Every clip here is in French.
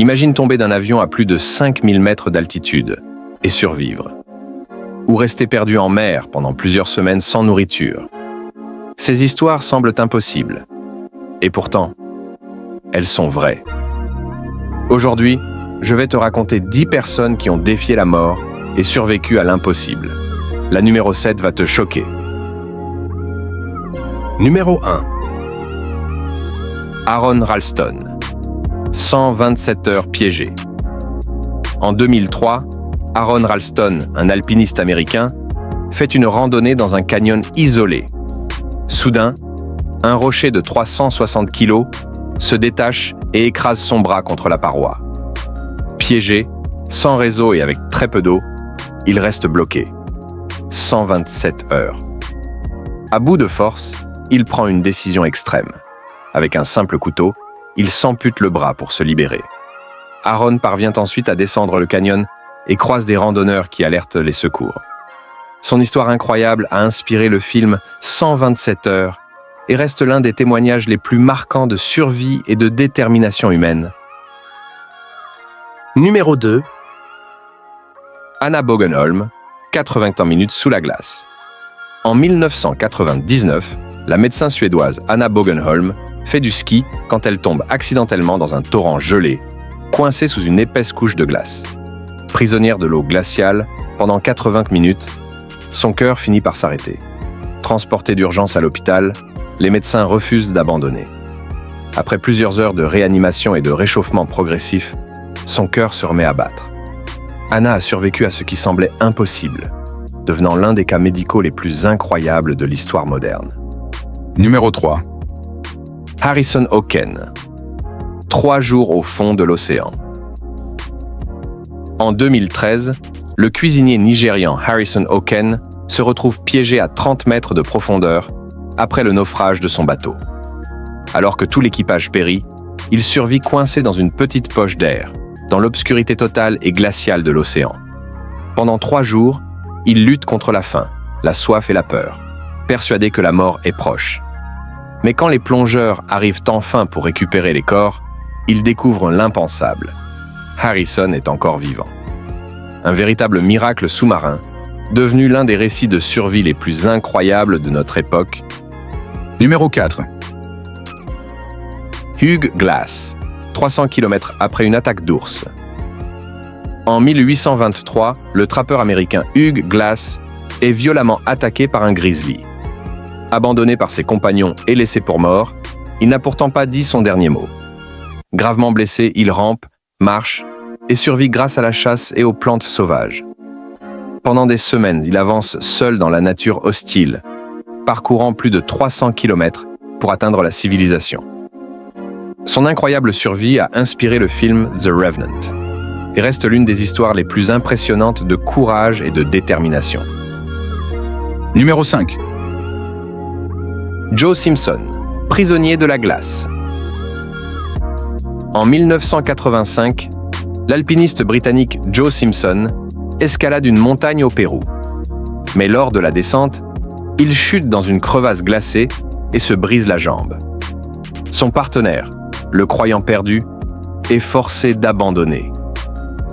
Imagine tomber d'un avion à plus de 5000 mètres d'altitude et survivre. Ou rester perdu en mer pendant plusieurs semaines sans nourriture. Ces histoires semblent impossibles. Et pourtant, elles sont vraies. Aujourd'hui, je vais te raconter 10 personnes qui ont défié la mort et survécu à l'impossible. La numéro 7 va te choquer. Numéro 1. Aron Ralston. 127 heures piégées. En 2003, Aron Ralston, un alpiniste américain, fait une randonnée dans un canyon isolé. Soudain, un rocher de 360 kg se détache et écrase son bras contre la paroi. Piégé, sans réseau et avec très peu d'eau, il reste bloqué. 127 heures. À bout de force, il prend une décision extrême. Avec un simple couteau, il s'ampute le bras pour se libérer. Aron parvient ensuite à descendre le canyon et croise des randonneurs qui alertent les secours. Son histoire incroyable a inspiré le film 127 heures et reste l'un des témoignages les plus marquants de survie et de détermination humaine. Numéro 2. Anna Bogenholm, 80 minutes sous la glace. En 1999, la médecin suédoise Anna Bogenholm fait du ski quand elle tombe accidentellement dans un torrent gelé, coincée sous une épaisse couche de glace. Prisonnière de l'eau glaciale, pendant 80 minutes, son cœur finit par s'arrêter. Transportée d'urgence à l'hôpital, les médecins refusent d'abandonner. Après plusieurs heures de réanimation et de réchauffement progressif, son cœur se remet à battre. Anna a survécu à ce qui semblait impossible, devenant l'un des cas médicaux les plus incroyables de l'histoire moderne. Numéro 3. Harrison Hocken. 3 jours au fond de l'océan. En 2013, le cuisinier nigérian Harrison Hocken se retrouve piégé à 30 mètres de profondeur après le naufrage de son bateau. Alors que tout l'équipage périt, il survit coincé dans une petite poche d'air, dans l'obscurité totale et glaciale de l'océan. Pendant 3 jours, il lutte contre la faim, la soif et la peur, persuadé que la mort est proche. Mais quand les plongeurs arrivent enfin pour récupérer les corps, ils découvrent l'impensable. Harrison est encore vivant. Un véritable miracle sous-marin, devenu l'un des récits de survie les plus incroyables de notre époque. Numéro 4. Hugh Glass, 300 km après une attaque d'ours. En 1823, le trappeur américain Hugh Glass est violemment attaqué par un grizzly. Abandonné par ses compagnons et laissé pour mort, il n'a pourtant pas dit son dernier mot. Gravement blessé, il rampe, marche et survit grâce à la chasse et aux plantes sauvages. Pendant des semaines, il avance seul dans la nature hostile, parcourant plus de 300 km pour atteindre la civilisation. Son incroyable survie a inspiré le film The Revenant et reste l'une des histoires les plus impressionnantes de courage et de détermination. Numéro 5. Joe Simpson, prisonnier de la glace. En 1985, l'alpiniste britannique Joe Simpson escalade une montagne au Pérou. Mais lors de la descente, il chute dans une crevasse glacée et se brise la jambe. Son partenaire, le croyant perdu, est forcé d'abandonner.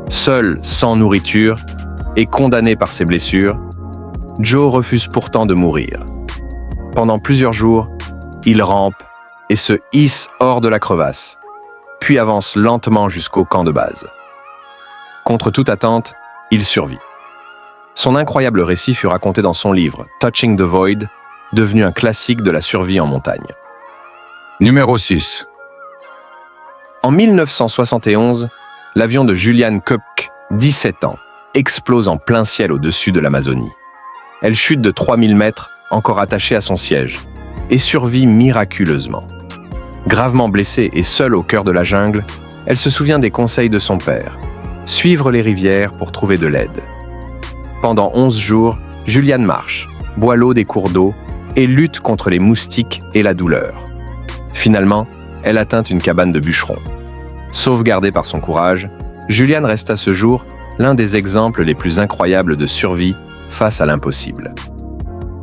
Seul, sans nourriture et condamné par ses blessures, Joe refuse pourtant de mourir. Pendant plusieurs jours, il rampe et se hisse hors de la crevasse, puis avance lentement jusqu'au camp de base. Contre toute attente, il survit. Son incroyable récit fut raconté dans son livre « Touching the Void », devenu un classique de la survie en montagne. Numéro 6. En 1971, l'avion de Julianne Koepke, 17 ans, explose en plein ciel au-dessus de l'Amazonie. Elle chute de 3000 mètres, encore attachée à son siège, et survit miraculeusement. Gravement blessée et seule au cœur de la jungle, elle se souvient des conseils de son père. Suivre les rivières pour trouver de l'aide. Pendant 11 jours, Julianne marche, boit l'eau des cours d'eau et lutte contre les moustiques et la douleur. Finalement, elle atteint une cabane de bûcheron. Sauvegardée par son courage, Julianne reste à ce jour l'un des exemples les plus incroyables de survie face à l'impossible.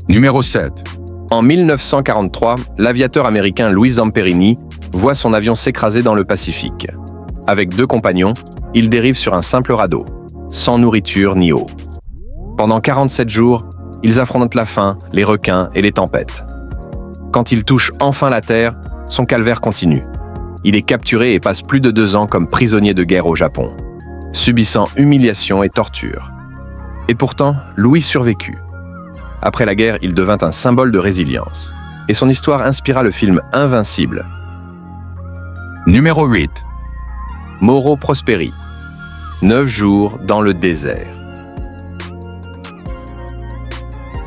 Numéro 7. En 1943, l'aviateur américain Louis Zamperini voit son avion s'écraser dans le Pacifique. Avec 2 compagnons, ils dérivent sur un simple radeau, sans nourriture ni eau. Pendant 47 jours, ils affrontent la faim, les requins et les tempêtes. Quand il touche enfin la terre, son calvaire continue. Il est capturé et passe plus de 2 ans comme prisonnier de guerre au Japon, subissant humiliation et torture. Et pourtant, Louis survécut. Après la guerre, il devint un symbole de résilience. Et son histoire inspira le film Invincible. Numéro 8. Mauro Prosperi. 9 jours dans le désert.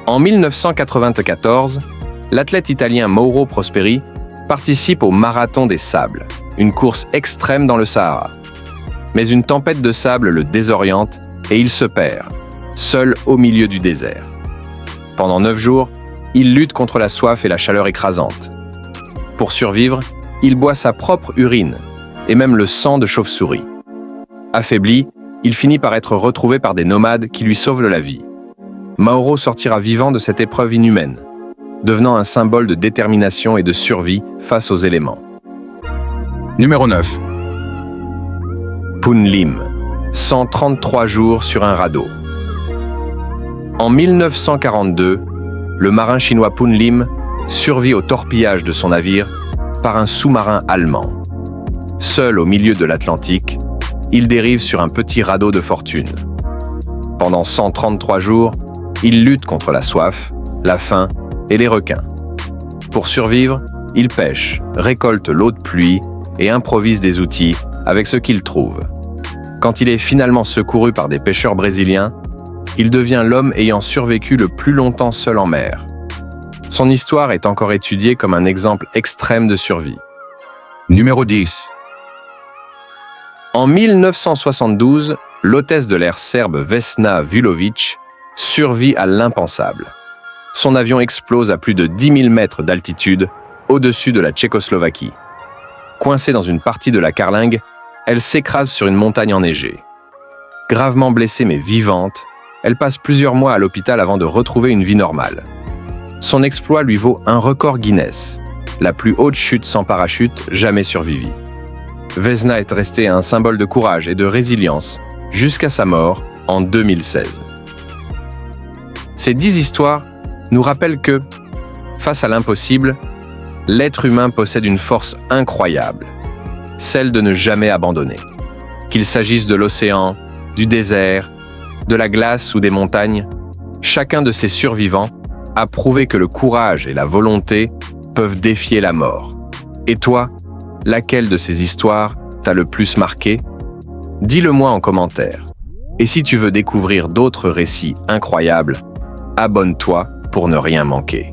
En 1994, l'athlète italien Mauro Prosperi participe au Marathon des Sables, une course extrême dans le Sahara. Mais une tempête de sable le désoriente et il se perd, seul au milieu du désert. Pendant 9 jours, il lutte contre la soif et la chaleur écrasante. Pour survivre, il boit sa propre urine et même le sang de chauve-souris. Affaibli, il finit par être retrouvé par des nomades qui lui sauvent la vie. Mauro sortira vivant de cette épreuve inhumaine, devenant un symbole de détermination et de survie face aux éléments. Numéro 9. Poon Lim, 133 jours sur un radeau. En 1942, le marin chinois Poon Lim survit au torpillage de son navire par un sous-marin allemand. Seul au milieu de l'Atlantique, il dérive sur un petit radeau de fortune. Pendant 133 jours, il lutte contre la soif, la faim et les requins. Pour survivre, il pêche, récolte l'eau de pluie et improvise des outils avec ce qu'il trouve. Quand il est finalement secouru par des pêcheurs brésiliens, il devient l'homme ayant survécu le plus longtemps seul en mer. Son histoire est encore étudiée comme un exemple extrême de survie. Numéro 10. En 1972, l'hôtesse de l'air serbe Vesna Vulović survit à l'impensable. Son avion explose à plus de 10 000 mètres d'altitude au-dessus de la Tchécoslovaquie. Coincée dans une partie de la carlingue, elle s'écrase sur une montagne enneigée. Gravement blessée mais vivante, elle passe plusieurs mois à l'hôpital avant de retrouver une vie normale. Son exploit lui vaut un record Guinness, la plus haute chute sans parachute jamais survivie. Vesna est restée un symbole de courage et de résilience jusqu'à sa mort en 2016. Ces 10 histoires nous rappellent que, face à l'impossible, l'être humain possède une force incroyable, celle de ne jamais abandonner. Qu'il s'agisse de l'océan, du désert, de la glace ou des montagnes, chacun de ces survivants a prouvé que le courage et la volonté peuvent défier la mort. Et toi, laquelle de ces histoires t'a le plus marqué? Dis-le-moi en commentaire. Et si tu veux découvrir d'autres récits incroyables, abonne-toi pour ne rien manquer.